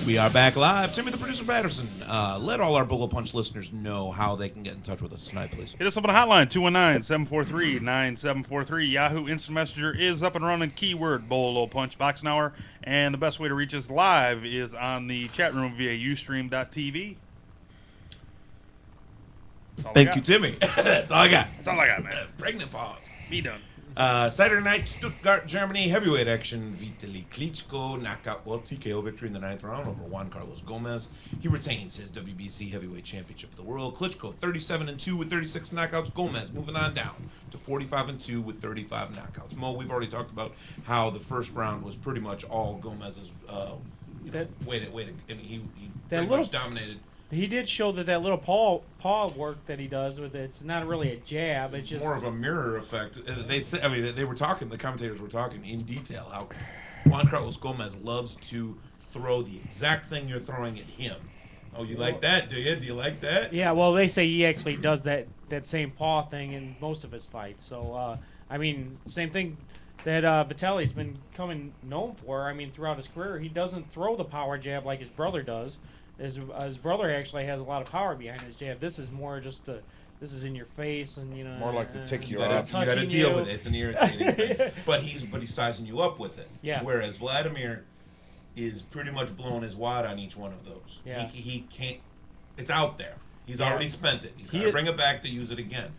We are back live. Timmy the producer Patterson. Let all our Bolo Punch listeners know how they can get in touch with us tonight, please. Hit us up on the hotline, 219-743-9743. Yahoo Instant Messenger is up and running. Keyword Bolo Punch Boxing Hour. And the best way to reach us live is on the chat room via ustream.tv. Thank you, Timmy. That's all I got. That's all I got, man. Pregnant pause. Be done. Saturday night, Stuttgart, Germany, heavyweight action. Vitali Klitschko, knockout, TKO victory in the 9th round over Juan Gomez. He retains his WBC heavyweight championship of the world. Klitschko 37-2 with 36 knockouts. Gomez moving on down to 45-2 with 35 knockouts. Mo, we've already talked about how the first round was pretty much all Gomez's way to. I mean, he pretty much dominated. He did show that little paw work that he does with it's not really a jab. It's just more of a mirror effect. They said, they were talking. The commentators were talking in detail how Juan Carlos Gomez loves to throw the exact thing you're throwing at him. Oh, you like that? Do you? Do you like that? Yeah. Well, they say he actually does that same paw thing in most of his fights. So, I mean, same thing that Vitali's been known for. I mean, throughout his career, he doesn't throw the power jab like his brother does. His brother actually has a lot of power behind his jab. This is more just this is in your face and more like to tick you off. You got to deal with it. It's an irritating thing. But he's sizing you up with it. Yeah. Whereas Vladimir is pretty much blowing his wad on each one of those. Yeah. He can't. It's out there. He's already spent it. He's got to bring it back to use it again.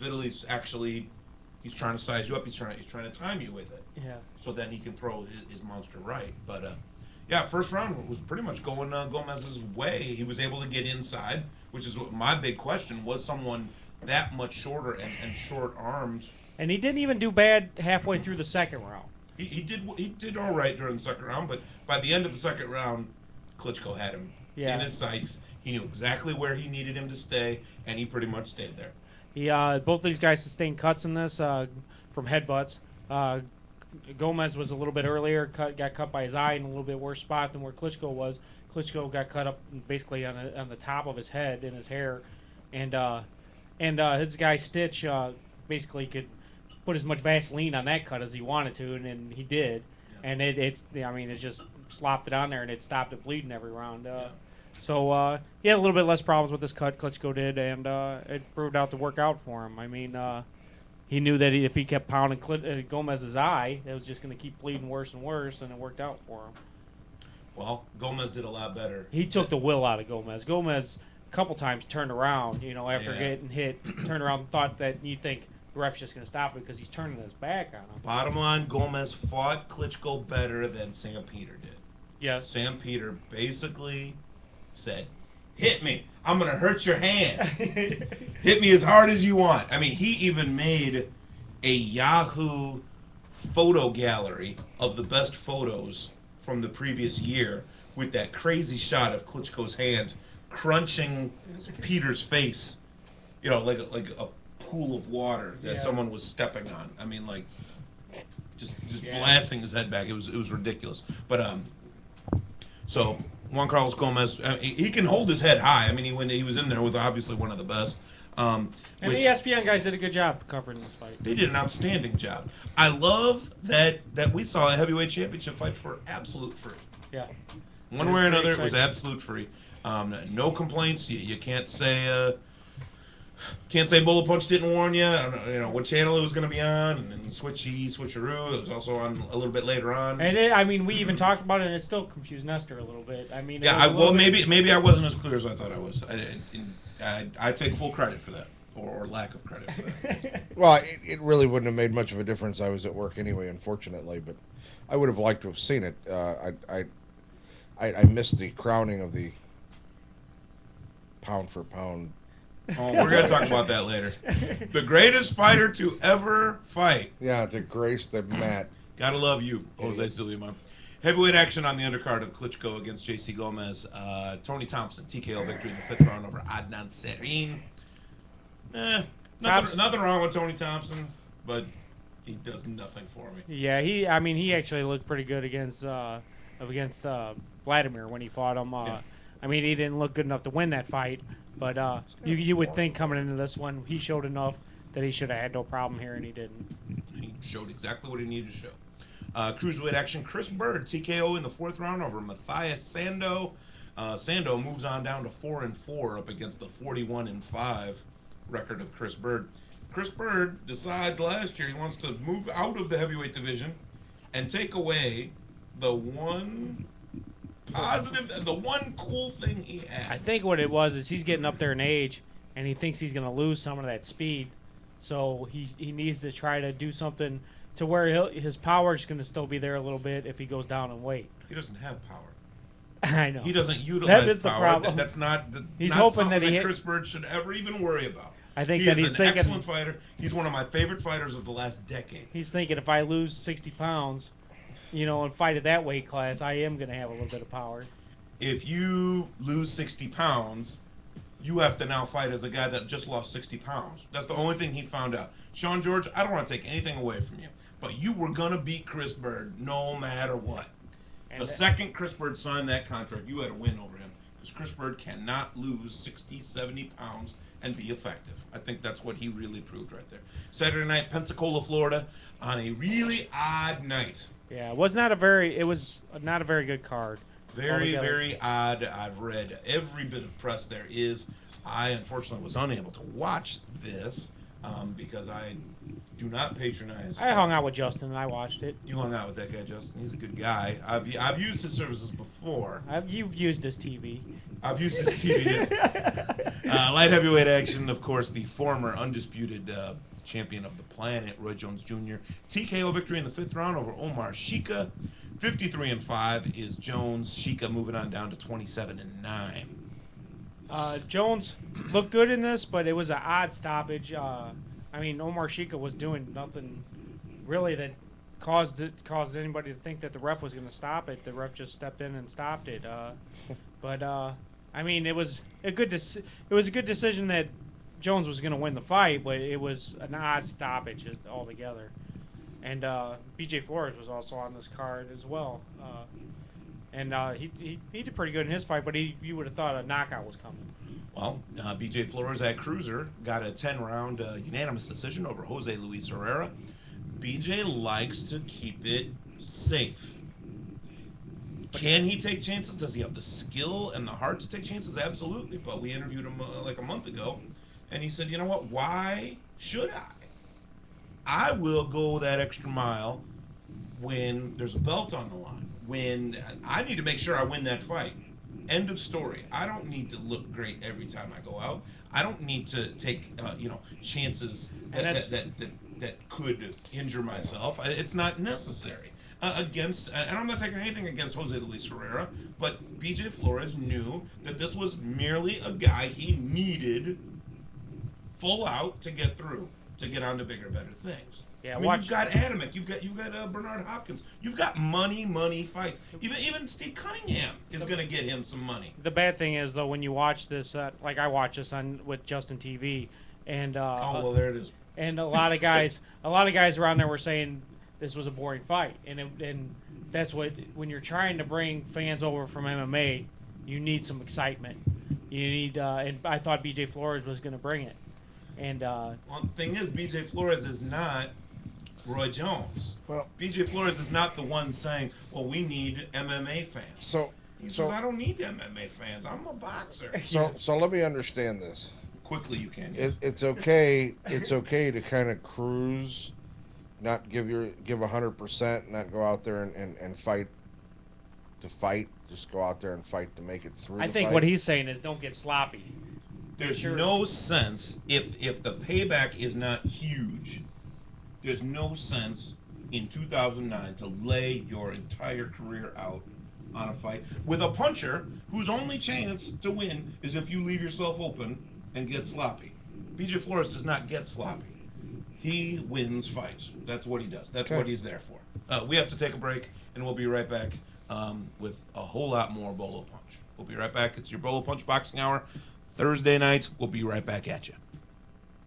Vitali's actually. He's trying to size you up. He's trying to time you with it. Yeah. So then he can throw his monster right. But first round was pretty much going Gomez's way. He was able to get inside, which is what my big question was: someone that much shorter and short armed. And he didn't even do bad halfway through the second round. He did all right during the second round, but by the end of the second round, Klitschko had him in his sights. He knew exactly where he needed him to stay, and he pretty much stayed there. Both of these guys sustained cuts in this from headbutts. Gomez was a little bit earlier, got cut by his eye in a little bit worse spot than where Klitschko was. Klitschko got cut up basically on the top of his head in his hair, and his guy Stitch basically could put as much Vaseline on that cut as he wanted to, and he did. Yeah. And it just slopped it on there, and it stopped it bleeding every round. So he had a little bit less problems with this cut, Klitschko did, and it proved out to work out for him. I mean, he knew that if he kept pounding Gomez's eye, it was just going to keep bleeding worse and worse, and it worked out for him. Well, Gomez did a lot better. He took the will out of Gomez. Gomez a couple times turned around, after getting hit, turned around and thought that you think the ref's just going to stop it because he's turning his back on him. Bottom line, Gomez fought Klitschko better than Sam Peter did. Yes. Sam Peter basically said, hit me. I'm going to hurt your hand. Hit me as hard as you want. I mean, he even made a Yahoo photo gallery of the best photos from the previous year with that crazy shot of Klitschko's hand crunching Peter's face, like a pool of water that someone was stepping on. I mean, like, just blasting his head back. It was ridiculous. But, so Juan Carlos Gomez, he can hold his head high. I mean, he was in there with obviously one of the best. And the ESPN guys did a good job covering this fight. They did an outstanding job. I love that we saw a heavyweight championship fight for absolute free. Yeah. One way or another, it was absolute free. No complaints. You can't say Bolo Punch didn't warn you. What channel it was going to be on, and then switcheroo. It was also on a little bit later on. And we even talked about it, and it still confused Nestor a little bit. I mean, maybe I wasn't as clear as I thought I was. I take full credit for that, or lack of credit for that. Well, it really wouldn't have made much of a difference. I was at work anyway, unfortunately, but I would have liked to have seen it. I missed the crowning of the pound for pound. Oh, we're going to talk about that later. The greatest fighter to ever fight. Yeah, to grace the mat. Gotta love you, Jose Suleiman. Heavyweight action on the undercard of Klitschko against J.C. Gomez. Tony Thompson, TKO victory in the 5th round over Adnan Serin. Nothing wrong with Tony Thompson, but he does nothing for me. Yeah, he actually looked pretty good against Vladimir when he fought him. I mean, he didn't look good enough to win that fight, but you would think coming into this one, he showed enough that he should have had no problem here, and he didn't. He showed exactly what he needed to show. Cruiserweight action, Chris Bird, TKO in the 4th round over Matthias Sando. Sando moves on down to 4-4 up against the 41-5 record of Chris Bird. Chris Bird decides last year he wants to move out of the heavyweight division and take away the one positive, the one cool thing he had. I think what it was is he's getting up there in age, and he thinks he's going to lose some of that speed. So he needs to try to do something to where his power is going to still be there a little bit if he goes down in weight. He doesn't have power. I know. He doesn't utilize that is the power. problem. That's not. He's not hoping something that Chris Bird should ever even worry about. I think he that is he's an thinking, excellent fighter. He's one of my favorite fighters of the last decade. He's thinking if I lose 60 pounds, and fight at that weight class, I am going to have a little bit of power. If you lose 60 pounds, you have to now fight as a guy that just lost 60 pounds. That's the only thing he found out. Sean George, I don't want to take anything away from you, but you were going to beat Chris Bird no matter what. And the second Chris Bird signed that contract, you had a win over him because Chris Bird cannot lose 60, 70 pounds and be effective. I think that's what he really proved right there. Saturday night, Pensacola, Florida, on a really odd night. Yeah, it was not a very good card. Very, very odd. I've read every bit of press there is. I unfortunately was unable to watch this because I do not patronize. I hung out with Justin and I watched it. You hung out with that guy, Justin. He's a good guy. I've used his services before. You've used his TV. I've used his TV. Yes. Light heavyweight action, of course, the former undisputed champion of the planet, Roy Jones Jr. TKO victory in the 5th round over Omar Sheika. 53-5 is Jones. Sheika moving on down to 27-9. Jones looked good in this, but it was an odd stoppage. Omar Sheika was doing nothing really that caused anybody to think that the ref was going to stop it. The ref just stepped in and stopped it. It was a good decision that Jones was going to win the fight, but it was an odd stoppage altogether. And B.J. Flores was also on this card as well. He did pretty good in his fight, but you would have thought a knockout was coming. Well, B.J. Flores at cruiser got a 10-round unanimous decision over Jose Luis Herrera. B.J. likes to keep it safe. Can he take chances? Does he have the skill and the heart to take chances? Absolutely. But we interviewed him like a month ago, and he said, you know what? Why should I? I will go that extra mile when there's a belt on the line. When I need to make sure I win that fight. End of story. I don't need to look great every time I go out. I don't need to take chances that could injure myself. It's not necessary. And I'm not taking anything against Jose Luis Herrera, but B.J. Flores knew that this was merely a guy he needed full out to get through, to get on to bigger, better things. Yeah, you've got Adamek, you've got Bernard Hopkins, you've got money fights. Even Steve Cunningham is going to get him some money. The bad thing is though, when you watch this, like I watch this with Justin TV, and there it is. And a lot of guys around there were saying this was a boring fight, and that's when you're trying to bring fans over from MMA, you need some excitement. You need, and I thought B.J. Flores was going to bring it. And well, the thing is, B.J. Flores is not Roy Jones. Well, B.J. Flores is not the one saying, well, we need MMA fans. He says, I don't need MMA fans. I'm a boxer. So let me understand this. Quickly you can. Yes. It's okay to kind of cruise, not give 100%, not go out there and fight to fight. Just go out there and fight to make it through. I think what he's saying is don't get sloppy. There's no sense, if the payback is not huge, there's no sense in 2009 to lay your entire career out on a fight with a puncher whose only chance to win is if you leave yourself open and get sloppy. B.J. Flores does not get sloppy. He wins fights. That's what he does. That's what he's there for. We have to take a break, and we'll be right back with a whole lot more Bolo Punch. We'll be right back. It's your Bolo Punch Boxing Hour. Thursday nights. We'll be right back at you.